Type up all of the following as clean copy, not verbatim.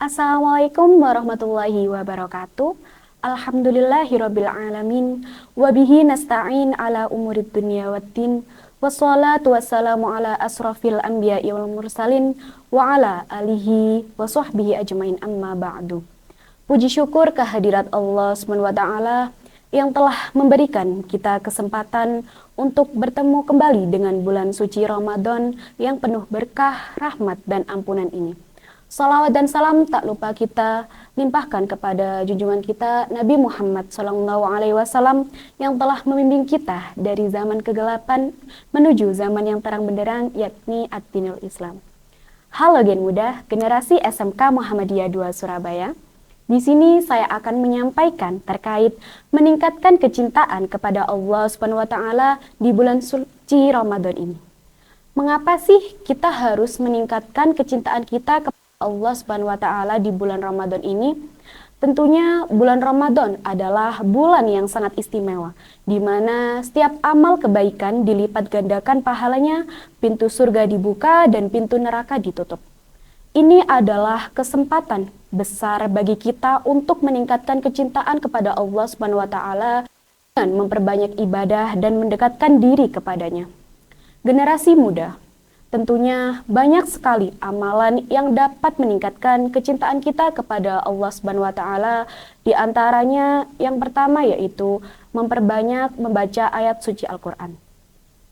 Assalamualaikum warahmatullahi wabarakatuh. Alhamdulillahirabbil alamin wa bihi nasta'in ala umurid dunya waddin. Wassalatu wassalamu ala asrafil anbiya'i wal mursalin wa ala alihi wa sahbihi ajmain amma ba'du. Puji syukur kehadirat Allah SWT yang telah memberikan kita kesempatan untuk bertemu kembali dengan bulan suci Ramadan yang penuh berkah, rahmat, dan ampunan ini. Salawat dan salam tak lupa kita limpahkan kepada junjungan kita Nabi Muhammad SAW yang telah membimbing kita dari zaman kegelapan menuju zaman yang terang benderang, yakni ad-dinul Islam. Halo Gen Muda, generasi SMK Muhammadiyah 2 Surabaya. Di sini saya akan menyampaikan terkait meningkatkan kecintaan kepada Allah SWT di bulan suci Ramadan ini. Mengapa sih kita harus meningkatkan kecintaan kita kepada Allah SWT di bulan Ramadan ini? Tentunya bulan Ramadan adalah bulan yang sangat istimewa, di mana setiap amal kebaikan dilipat gandakan pahalanya, pintu surga dibuka dan pintu neraka ditutup. Ini adalah kesempatan besar bagi kita untuk meningkatkan kecintaan kepada Allah SWT dengan memperbanyak ibadah dan mendekatkan diri kepadanya. Generasi muda, tentunya banyak sekali amalan yang dapat meningkatkan kecintaan kita kepada Allah SWT. Di antaranya yang pertama yaitu memperbanyak membaca ayat suci Al-Quran.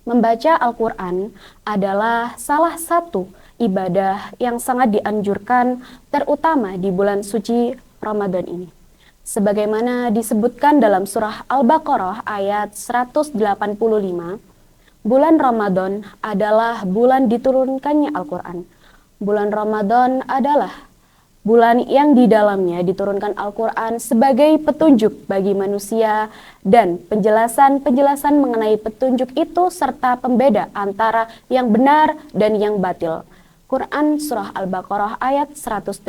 Membaca Al-Quran adalah salah satu ibadah yang sangat dianjurkan terutama di bulan suci Ramadan ini. Sebagaimana disebutkan dalam surah Al-Baqarah ayat 185, bulan Ramadan adalah bulan diturunkannya Al-Quran. Bulan Ramadan adalah bulan yang di dalamnya diturunkan Al-Quran sebagai petunjuk bagi manusia dan penjelasan-penjelasan mengenai petunjuk itu serta pembeda antara yang benar dan yang batil. Quran Surah Al-Baqarah ayat 185.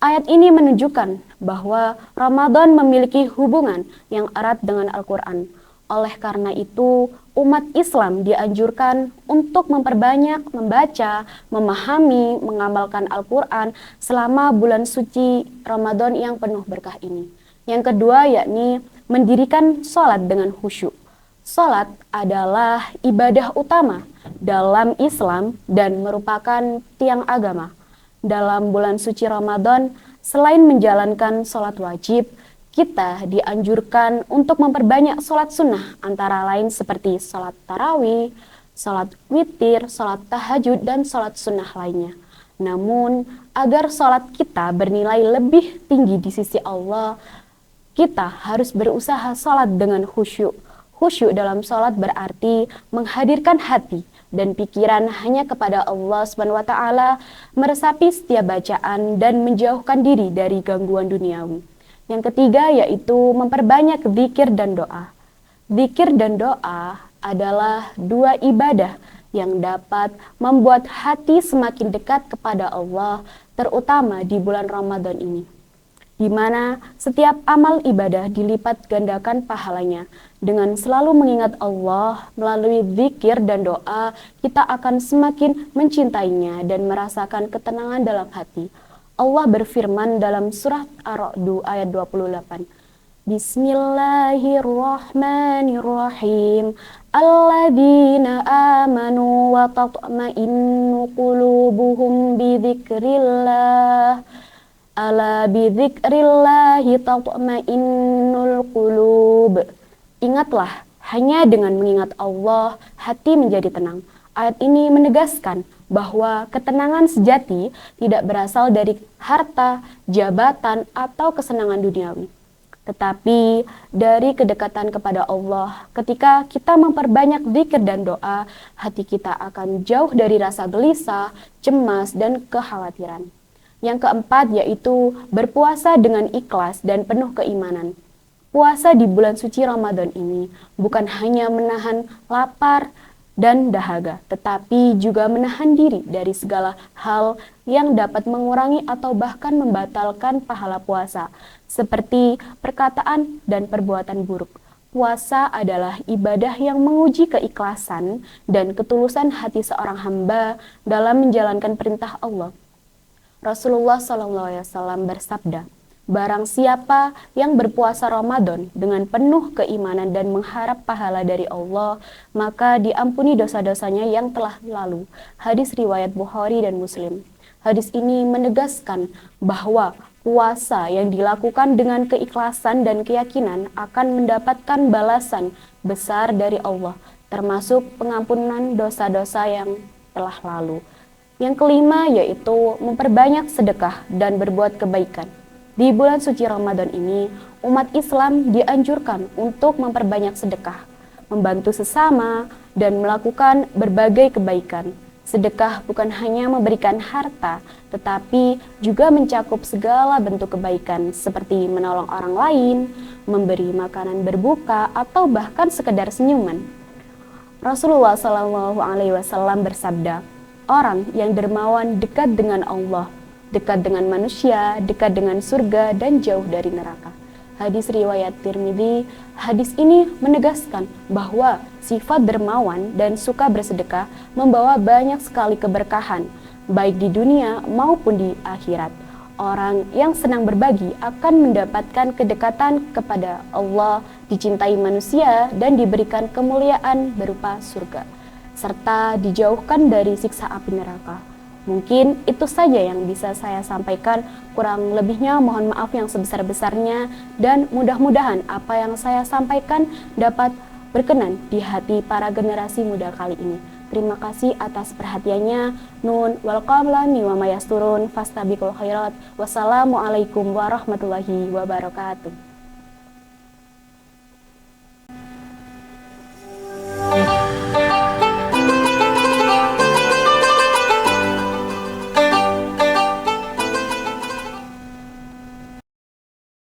Ayat ini menunjukkan bahwa Ramadan memiliki hubungan yang erat dengan Al-Quran. Oleh karena itu, umat Islam dianjurkan untuk memperbanyak membaca, memahami, mengamalkan Al-Quran selama bulan suci Ramadan yang penuh berkah ini. Yang kedua yakni mendirikan sholat dengan khusyuk. Sholat adalah ibadah utama dalam Islam dan merupakan tiang agama. Dalam bulan suci Ramadan, selain menjalankan sholat wajib, kita dianjurkan untuk memperbanyak sholat sunnah, antara lain seperti sholat tarawih, sholat witir, sholat tahajud, dan sholat sunnah lainnya. Namun, agar sholat kita bernilai lebih tinggi di sisi Allah, kita harus berusaha sholat dengan khusyuk. Khusyuk dalam sholat berarti menghadirkan hati dan pikiran hanya kepada Allah SWT, meresapi setiap bacaan dan menjauhkan diri dari gangguan duniawi. Yang ketiga yaitu memperbanyak zikir dan doa. Zikir dan doa adalah dua ibadah yang dapat membuat hati semakin dekat kepada Allah, terutama di bulan Ramadan ini, di mana setiap amal ibadah dilipat gandakan pahalanya. Dengan selalu mengingat Allah melalui zikir dan doa, kita akan semakin mencintainya dan merasakan ketenangan dalam hati. Allah berfirman dalam surat Ar-Ra'd ayat 28. Bismillahirrahmanirrahim. Alladzina amanu wa tatma'innu qulubuhum bidzikrillah. Ala bidzikrillahi tatma'innul qulub. Ingatlah, hanya dengan mengingat Allah, hati menjadi tenang. Ayat ini menegaskan bahwa ketenangan sejati tidak berasal dari harta, jabatan, atau kesenangan duniawi, tetapi dari kedekatan kepada Allah. Ketika kita memperbanyak zikir dan doa, hati kita akan jauh dari rasa gelisah, cemas, dan kekhawatiran. Yang keempat yaitu berpuasa dengan ikhlas dan penuh keimanan. Puasa di bulan suci Ramadan ini bukan hanya menahan lapar dan dahaga, tetapi juga menahan diri dari segala hal yang dapat mengurangi atau bahkan membatalkan pahala puasa, seperti perkataan dan perbuatan buruk. Puasa adalah ibadah yang menguji keikhlasan dan ketulusan hati seorang hamba dalam menjalankan perintah Allah. Rasulullah SAW bersabda, barang siapa yang berpuasa Ramadan dengan penuh keimanan dan mengharap pahala dari Allah, maka diampuni dosa-dosanya yang telah lalu. Hadis riwayat Bukhari dan Muslim. Hadis ini menegaskan bahwa puasa yang dilakukan dengan keikhlasan dan keyakinan akan mendapatkan balasan besar dari Allah, termasuk pengampunan dosa-dosa yang telah lalu. Yang kelima yaitu memperbanyak sedekah dan berbuat kebaikan. Di bulan suci Ramadan ini, umat Islam dianjurkan untuk memperbanyak sedekah, membantu sesama, dan melakukan berbagai kebaikan. Sedekah bukan hanya memberikan harta, tetapi juga mencakup segala bentuk kebaikan seperti menolong orang lain, memberi makanan berbuka, atau bahkan sekedar senyuman. Rasulullah SAW bersabda, orang yang dermawan dekat dengan Allah, dekat dengan manusia, dekat dengan surga, dan jauh dari neraka. Hadis riwayat Tirmidzi. Hadis ini menegaskan bahwa sifat dermawan dan suka bersedekah membawa banyak sekali keberkahan, baik di dunia maupun di akhirat. Orang yang senang berbagi akan mendapatkan kedekatan kepada Allah, dicintai manusia, dan diberikan kemuliaan berupa surga, serta dijauhkan dari siksa api neraka. Mungkin itu saja yang bisa saya sampaikan, kurang lebihnya mohon maaf yang sebesar-besarnya, dan mudah-mudahan apa yang saya sampaikan dapat berkenan di hati para generasi muda kali ini. Terima kasih atas perhatiannya. Nun wal qamlani wa mayasturun fastabiqul khairat. Wassalamualaikum warahmatullahi wabarakatuh.